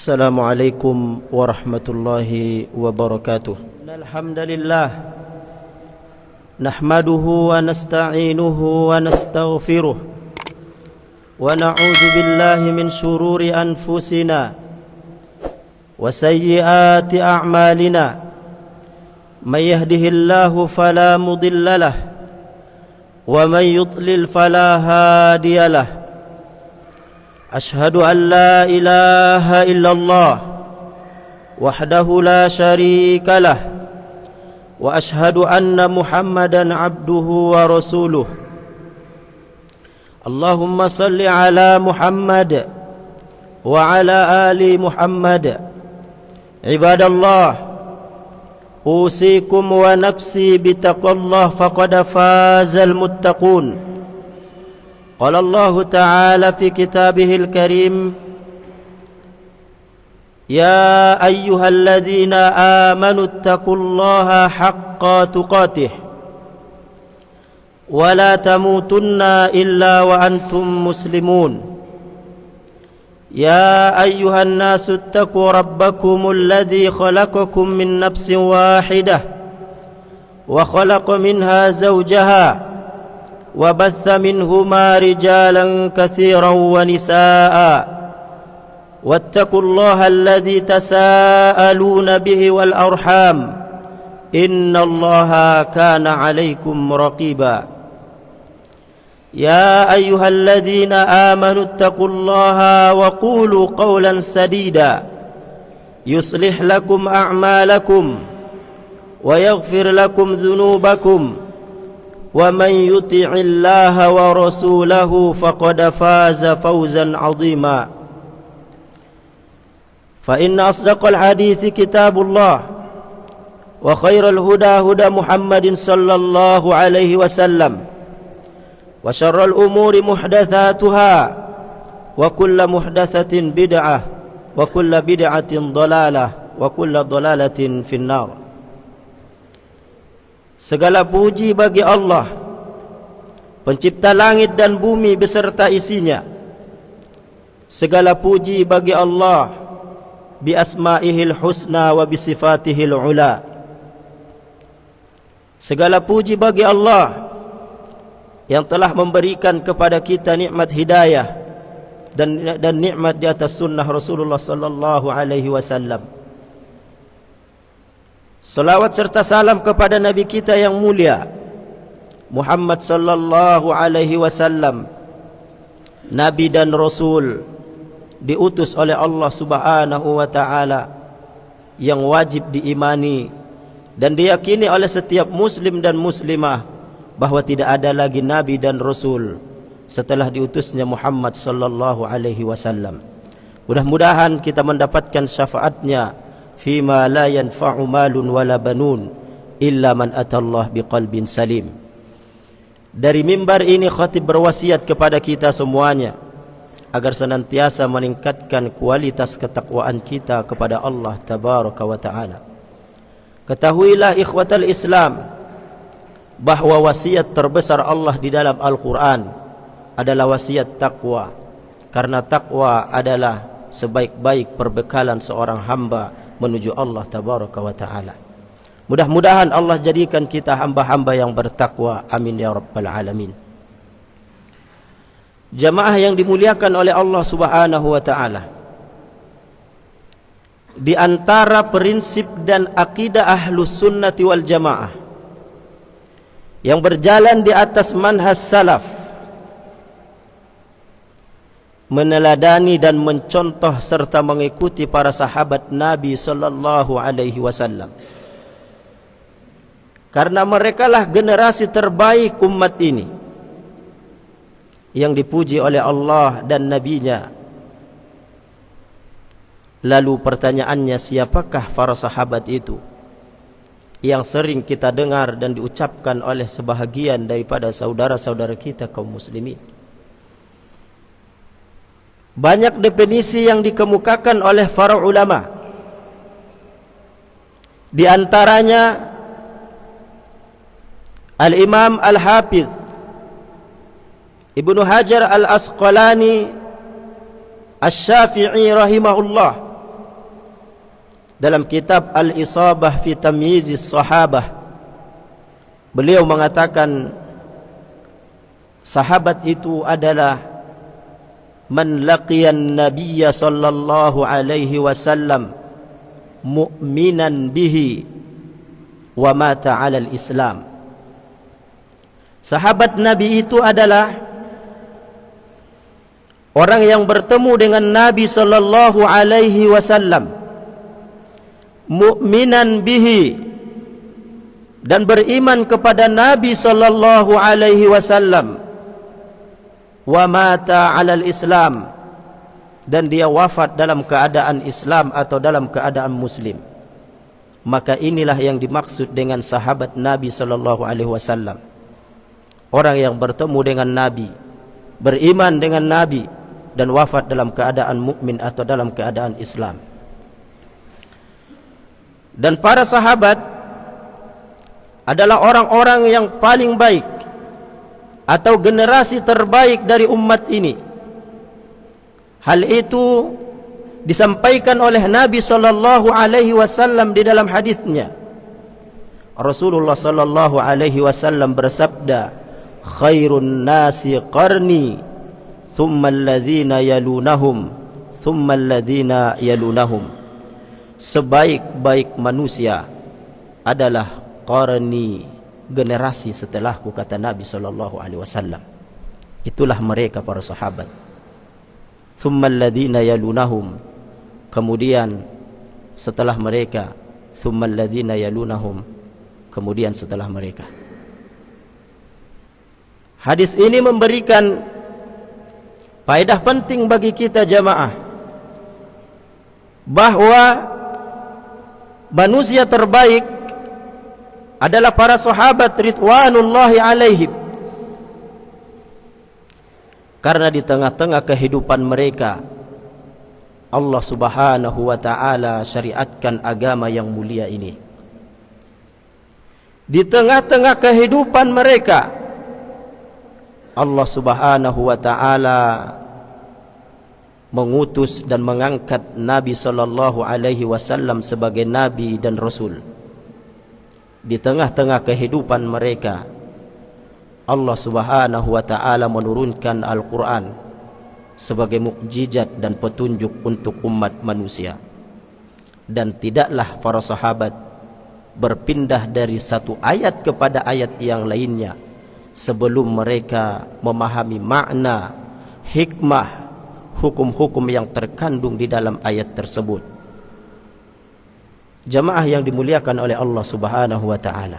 Assalamualaikum warahmatullahi wabarakatuh. Alhamdulillah nahmaduhu wa nasta'inuhu wa nastaghfiruh wa na'udzu billahi min shururi anfusina wa sayyiati a'malina. May yahdihillahu fala mudhillalah wa may yudlil fala hadiyalah. Ashhadu an la ilaha illallah wahdahu la syarika lah wa ashhadu anna Muhammadan abduhu wa rasuluh. Allahumma salli ala Muhammad wa ala ali Muhammad. Ibadallah, usikum wa nafsi bitaqwallah faqad fazal muttaqun. Qala Allah Ta'ala fi kitabihil karim, ya ayyuhalladzina amanu taqullaha haqqa tuqatih wa la tamutunna illa wa antum muslimun. Ya ayyuhan nasu taqu rabbakumul ladzi khalaqakum min nafsin wahidah wa khalaqa minha zawjaha وبث منهما رجالا كثيرا ونساء واتقوا الله الذي تساءلون به والأرحام إن الله كان عليكم رقيبا. يا أيها الذين آمنوا اتقوا الله وقولوا قولا سديدا يصلح لكم أعمالكم ويغفر لكم ذنوبكم ومن يطع الله ورسوله فقد فاز فوزا عظيما. فإن أصدق الحديث كتاب الله وخير الهدى هدى محمد صلى الله عليه وسلم وشر الأمور محدثاتها وكل محدثة بدعة وكل بدعة ضلالة وكل ضلالة في النار. Segala puji bagi Allah, pencipta langit dan bumi beserta isinya. Segala puji bagi Allah bi asma'ihil husna wa bi sifatihil ula. Segala puji bagi Allah yang telah memberikan kepada kita nikmat hidayah dan nikmat di atas sunnah Rasulullah sallallahu alaihi wasallam. Salawat serta salam kepada Nabi kita yang mulia Muhammad sallallahu alaihi wasallam, Nabi dan Rasul, diutus oleh Allah subhanahu wa ta'ala, yang wajib diimani dan diyakini oleh setiap muslim dan muslimah bahwa tidak ada lagi Nabi dan Rasul setelah diutusnya Muhammad sallallahu alaihi wasallam. Mudah-mudahan kita mendapatkan syafaatnya fima la yanfa'u malun wala banun illa man atallah biqalbin salim. Dari mimbar ini khatib berwasiat kepada kita semuanya agar senantiasa meningkatkan kualitas ketakwaan kita kepada Allah tabaraka wa taala. Ketahuilah ikhwatal Islam bahwa wasiat terbesar Allah di dalam Al-Quran adalah wasiat takwa, karena takwa adalah sebaik-baik perbekalan seorang hamba menuju Allah tabaraka wa ta'ala. Mudah-mudahan Allah jadikan kita hamba-hamba yang bertakwa. Amin ya rabbal alamin. Jamaah yang dimuliakan oleh Allah subhanahu wa ta'ala, di antara prinsip dan akidah ahlus sunnati wal jamaah yang berjalan di atas manhaj salaf, meneladani dan mencontoh serta mengikuti para sahabat Nabi sallallahu alaihi wasallam, karena merekalah generasi terbaik umat ini yang dipuji oleh Allah dan Nabi-Nya. Lalu pertanyaannya, siapakah para sahabat itu yang sering kita dengar dan diucapkan oleh sebahagian daripada saudara-saudara kita kaum muslimin? Banyak definisi yang dikemukakan oleh para ulama. Di antaranya Al-Imam Al-Hafidh Ibnu Hajar Al-Asqalani Asy-Syafi'i rahimahullah dalam kitab Al-Isabah fi Tamyizis Sahabah, beliau mengatakan sahabat itu adalah man laqiyan nabiyya sallallahu alaihi wasallam mu'minan bihi wa mata 'alal Islam. Sahabat Nabi itu adalah orang yang bertemu dengan Nabi sallallahu alaihi wasallam mu'minan bihi, dan beriman kepada Nabi sallallahu alaihi wasallam, wa mata 'alal Islam, dan dia wafat dalam keadaan Islam atau dalam keadaan muslim. Maka inilah yang dimaksud dengan sahabat Nabi sallallahu alaihi wasallam. Orang yang bertemu dengan Nabi, beriman dengan Nabi, dan wafat dalam keadaan mukmin atau dalam keadaan Islam. Dan para sahabat adalah orang-orang yang paling baik atau generasi terbaik dari umat ini. Hal itu disampaikan oleh Nabi sallallahu alaihi wasallam di dalam hadisnya. Rasulullah sallallahu alaihi wasallam bersabda, "Khairun nasi qarni, thumma alladhina yalunahum, thumma alladhina yalunahum." Sebaik-baik manusia adalah qarni, generasi setelahku, kata Nabi sallallahu alaihi wasallam. Itulah mereka para sahabat. Thumma alladhina yalunahum, kemudian setelah mereka, thumma alladhina yalunahum, kemudian setelah mereka. Hadis ini memberikan faedah penting bagi kita jamaah, bahwa manusia terbaik adalah para sahabat ridwanullahi alaihim, karena di tengah-tengah kehidupan mereka Allah subhanahu wa ta'ala syariatkan agama yang mulia ini. Di tengah-tengah kehidupan mereka Allah subhanahu wa ta'ala mengutus dan mengangkat Nabi sallallahu alaihi wasallam sebagai nabi dan rasul. Di tengah-tengah kehidupan mereka Allah subhanahu wa ta'ala menurunkan Al-Quran sebagai mukjizat dan petunjuk untuk umat manusia. Dan tidaklah para sahabat berpindah dari satu ayat kepada ayat yang lainnya sebelum mereka memahami makna, hikmah, hukum-hukum yang terkandung di dalam ayat tersebut. Jamaah yang dimuliakan oleh Allah subhanahu wa ta'ala,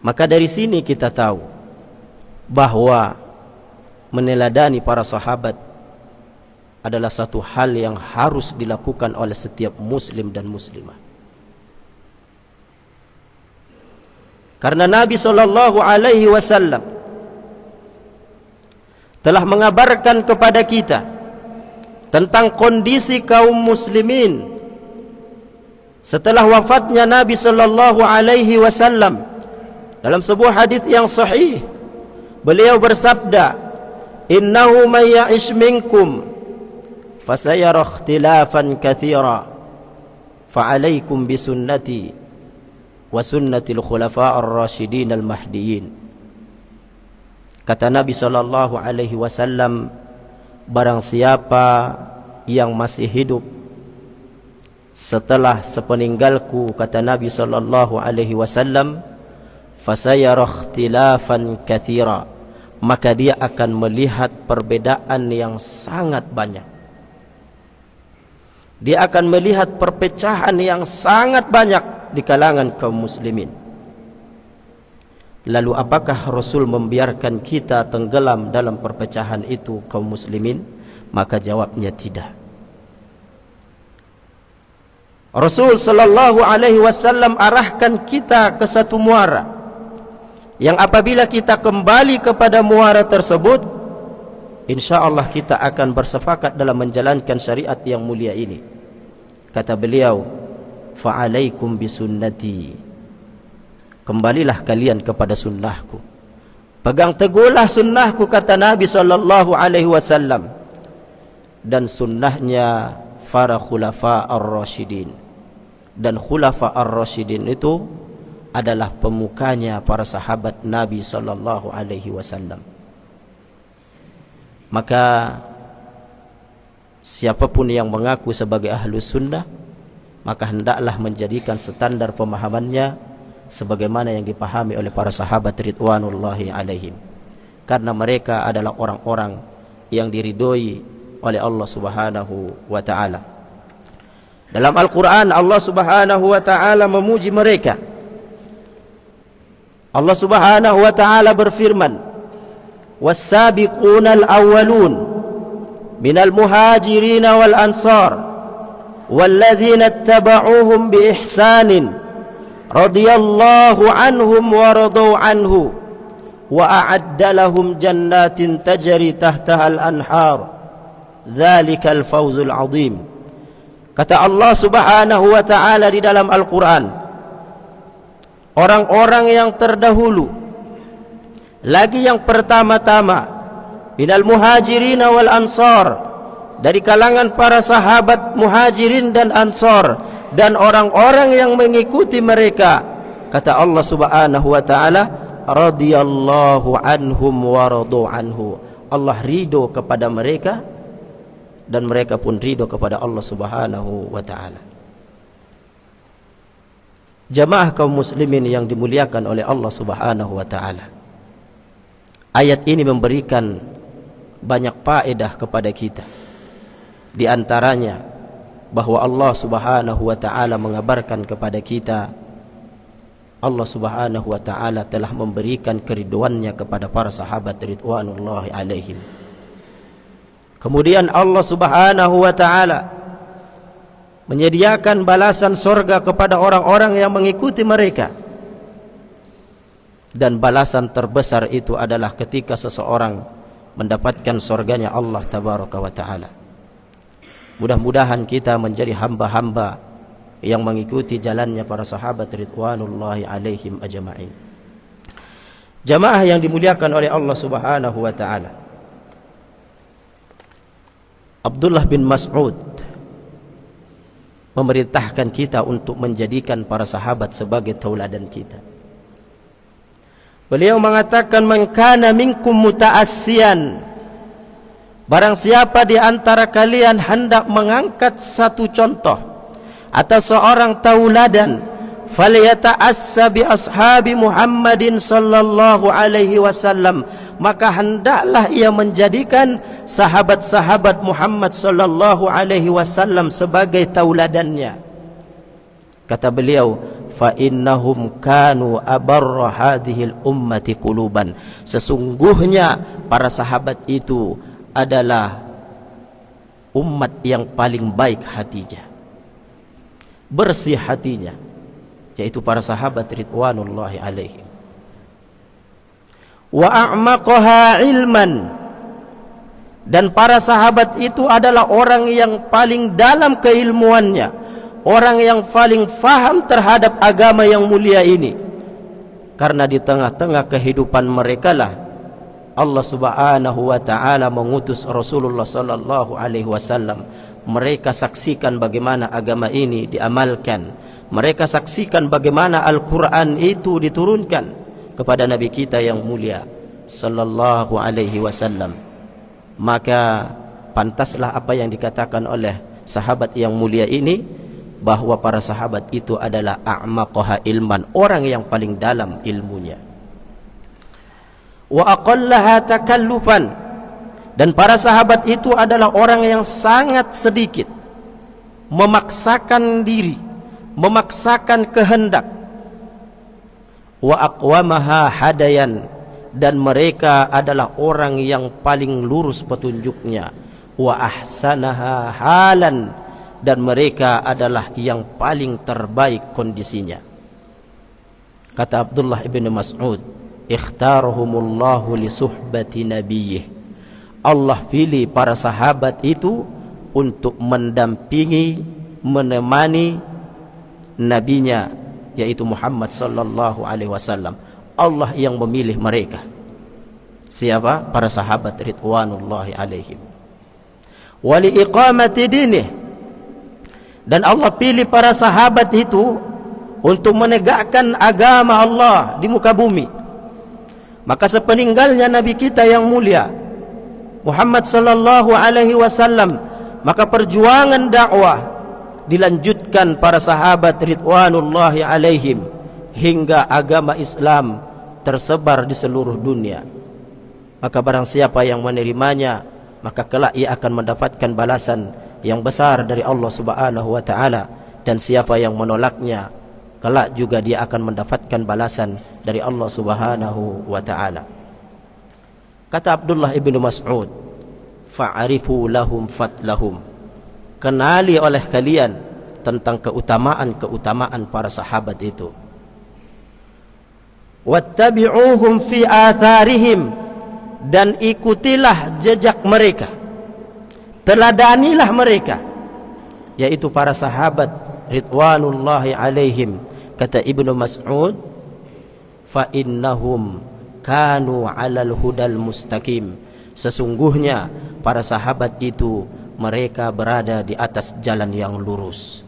maka dari sini kita tahu bahwa meneladani para sahabat adalah satu hal yang harus dilakukan oleh setiap muslim dan muslimah. Karena Nabi sallallahu alaihi wasallam telah mengabarkan kepada kita tentang kondisi kaum muslimin setelah wafatnya Nabi sallallahu alaihi wasallam. Dalam sebuah hadis yang sahih, beliau bersabda, "Innahu may ya'ish minkum fasayara ikhtilafan katsira, fa'alaikum bisunnati wa sunnatil khulafa'ir rasyidin al-mahdiyyin." Kata Nabi sallallahu alaihi wasallam, barang siapa yang masih hidup setelah sepeninggalku, kata Nabi sallallahu alaihi wasallam, fasayara ikhtilafan katsira, maka dia akan melihat perbedaan yang sangat banyak. Dia akan melihat perpecahan yang sangat banyak di kalangan kaum muslimin. Lalu apakah Rasul membiarkan kita tenggelam dalam perpecahan itu kaum muslimin? Maka jawabnya tidak. Rasul sallallahu alaihi wasallam arahkan kita ke satu muara, yang apabila kita kembali kepada muara tersebut, insyaallah kita akan bersepakat dalam menjalankan syariat yang mulia ini. Kata beliau, fa'alaikum bisunnati, kembalilah kalian kepada sunnahku, pegang teguhlah sunnahku, kata Nabi sallallahu alaihi wasallam. Dan sunnahnya para khulafa ar-rasyidin. Dan khulafa ar-rasyidin itu adalah pemukanya para sahabat Nabi sallallahu alaihi wasallam. Maka siapapun yang mengaku sebagai ahlus sunnah, maka hendaklah menjadikan standar pemahamannya sebagaimana yang dipahami oleh para sahabat ridwanullahi alaihim, karena mereka adalah orang-orang yang diridhoi oleh Allah Subhanahu wa taala. Dalam Al-Qur'an Allah Subhanahu wa taala memuji mereka. Allah Subhanahu wa taala berfirman, "Was-sabiqunal awwalun minal muhajirin wal ansar walladzina ittaba'uuhum bi ihsanin radhiyallahu anhum wa radu anhu wa a'adda lahum jannatin tajri tahtaha al-anhar dzalikal fawzul 'adzim." Kata Allah Subhanahu wa taala di dalam Al-Qur'an, orang-orang yang terdahulu, lagi yang pertama-tama, minal muhajirin wal ansar, dari kalangan para sahabat muhajirin dan ansar, dan orang-orang yang mengikuti mereka, kata Allah Subhanahu wa taala, radhiyallahu anhum wa radu anhu. Allah ridho kepada mereka dan mereka pun ridho kepada Allah Subhanahu wa taala. Jamaah kaum muslimin yang dimuliakan oleh Allah Subhanahu wa taala, ayat ini memberikan banyak faedah kepada kita. Di antaranya bahwa Allah Subhanahu wa taala mengabarkan kepada kita, Allah Subhanahu wa taala telah memberikan keridhoannya kepada para sahabat ridwanullahi alaihim. Kemudian Allah Subhanahu wa taala menyediakan balasan surga kepada orang-orang yang mengikuti mereka. Dan balasan terbesar itu adalah ketika seseorang mendapatkan surganya Allah tabaraka wa taala. Mudah-mudahan kita menjadi hamba-hamba yang mengikuti jalannya para sahabat ridwanullahi alaihim ajma'in. Jamaah yang dimuliakan oleh Allah Subhanahu wa taala, Abdullah bin Mas'ud memerintahkan kita untuk menjadikan para sahabat sebagai tauladan kita. Beliau mengatakan, "Man kana minkum muta'assiyan," barang siapa di antara kalian hendak mengangkat satu contoh atau seorang tauladan, falyata'assa bi ashabi Muhammadin sallallahu alaihi wasallam, maka hendaklah ia menjadikan sahabat-sahabat Muhammad sallallahu alaihi wasallam sebagai tauladannya. Kata beliau, fa innahum kanu abarra hadhil ummati quluban, sesungguhnya para sahabat itu adalah umat yang paling baik hatinya, bersih hatinya, yaitu para sahabat ridwanullahi alaihim. Wa a'maqaha ilman, dan para sahabat itu adalah orang yang paling dalam keilmuannya, orang yang paling faham terhadap agama yang mulia ini. Karena di tengah-tengah kehidupan mereka lah Allah Subhanahu wa taala mengutus Rasulullah sallallahu alaihi wasallam. Mereka saksikan bagaimana agama ini diamalkan. Mereka saksikan bagaimana Al-Qur'an itu diturunkan kepada Nabi kita yang mulia sallallahu alaihi wasallam. Maka pantaslah apa yang dikatakan oleh sahabat yang mulia ini, bahwa para sahabat itu adalah a'maqaha ilman, orang yang paling dalam ilmunya. Wa aqallaha takallufan, dan para sahabat itu adalah orang yang sangat sedikit memaksakan diri, memaksakan kehendak. Wa aqwamaha hadayan, dan mereka adalah orang yang paling lurus petunjuknya. Wa ahsanaha halan, dan mereka adalah yang paling terbaik kondisinya. Kata Abdullah ibn Mas'ud, ikhtarahumullahu li suhbati nabiyyih, Allah pilih para sahabat itu untuk mendampingi, menemani nabinya, yaitu Muhammad sallallahu alaihi wasallam. Allah yang memilih mereka. Siapa? Para sahabat ridwanullahi alaihim. Wa li iqamati dinih, Dan Allah pilih para sahabat itu untuk menegakkan agama Allah di muka bumi. Maka sepeninggalnya Nabi kita yang mulia Muhammad sallallahu alaihi wasallam, maka perjuangan dakwah dilanjutkan para sahabat ridwanullahi alaihim hingga agama Islam tersebar di seluruh dunia. Maka barang siapa yang menerimanya, maka kelak ia akan mendapatkan balasan yang besar dari Allah Subhanahu wa taala, dan siapa yang menolaknya, kelak juga dia akan mendapatkan balasan dari Allah Subhanahu wa taala. Kata Abdullah ibnu Mas'ud, fa'arifu lahum fatlahum, kenali oleh kalian tentang keutamaan para sahabat itu. Wattabi'uhum fi atharihim, dan ikutilah jejak mereka, teladanilah mereka, yaitu para sahabat ridwanullahi alaihim. Kata Ibnu Mas'ud, fa innahum kanu 'alal hudal mustaqim, sesungguhnya para sahabat itu mereka berada di atas jalan yang lurus,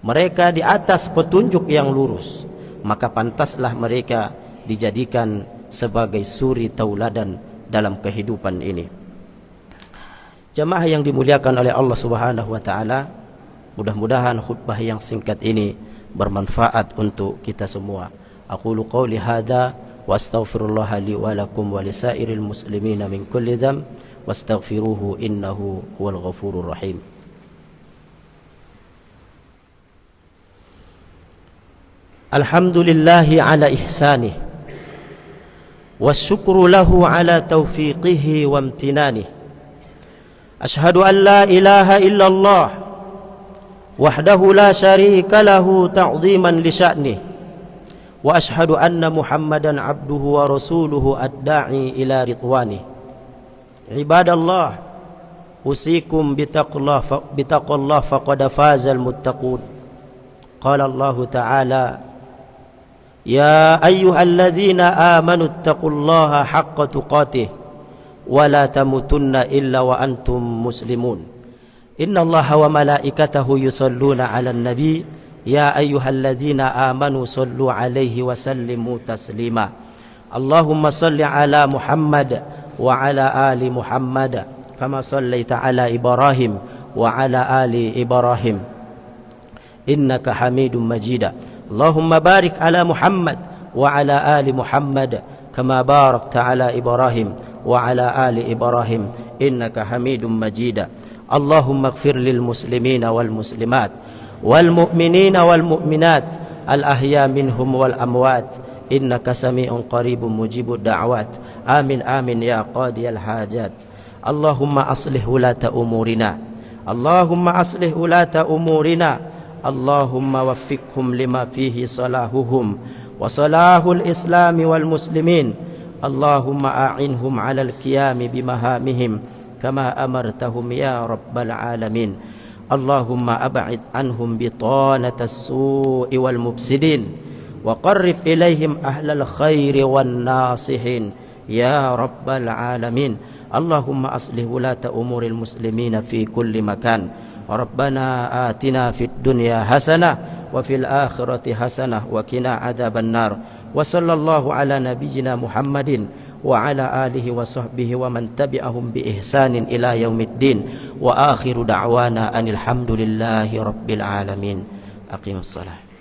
mereka di atas petunjuk yang lurus, maka pantaslah mereka dijadikan sebagai suri tauladan dalam kehidupan ini. Jamaah yang dimuliakan oleh Allah Subhanahu wa taala, mudah-mudahan khutbah yang singkat ini bermanfaat untuk kita semua. Aqulu qawli hadza wa astaghfirullah li wa lakum wa lisairil muslimina min kulli dhanb wastaghfiruhu innahu huwal ghafurur rahim. Alhamdulillahi ala ihsanih wasyukru lahu ala taufiqihi wa amtinanih. Ashhadu an la ilaha illallah wahdahu la syarika lahu ta'ziman li sya'nih, wa ashhadu anna Muhammadan abduhu wa rasuluhu ad-da'i ila ridwanih. Ibadallah, usikum bitaqullah faqad fazal muttaqun. Qala Allah ta'ala, ya ayyuhalladzina amanu ittaqullaha haqqa tuqatih wa la tamutunna illa wa antum muslimun. Innallaha wa malaikatahu yusalluna 'alan nabi ya ayyuhalladzina amanu sallu 'alaihi wa sallimu taslima. Allahumma salli 'ala Muhammad wa 'ala ali Muhammad kama sallaita 'ala Ibrahim wa 'ala ali Ibrahim innaka Hamidum Majid. Allahumma barik 'ala Muhammad wa 'ala ali Muhammad kama barakta 'ala Ibrahim wa 'ala ali Ibrahim innaka Hamidum Majid. Allahumma ighfir lil muslimina wal muslimat wal mu'minina wal mu'minat al ahya minhum wal amwat innaka sami'un qaribun mujibud da'wat. Amin amin ya qadiyal hajat. Allahumma aslih ulata umurina, Allahumma aslih ulata umurina, Allahumma waffiqhum lima fihi salahuhum wa salahul islami wal muslimin. Allahumma a'inhum 'alal qiyami bimahamihim kama amartahum ya rabbal alamin. Allahumma ab'id anhum bitanatas su'i wal mufsidin wa qarrib ilaihim ahlal khairi wan nasihin ya rabbal alamin. Allahumma aslih wulata umuril muslimina fi kulli makan. Rabbana atina fid dunya hasanah wa fil akhirati hasanah wa qina adzaban nar. Wa sallallahu ala nabiyyina Muhammadin wa ala alihi wa sahbihi wa man tabi'ahum bi ihsanin ila yaumiddin. Wa akhiru da'wana anil hamdulillahi rabbil alamin. Aqimus salat.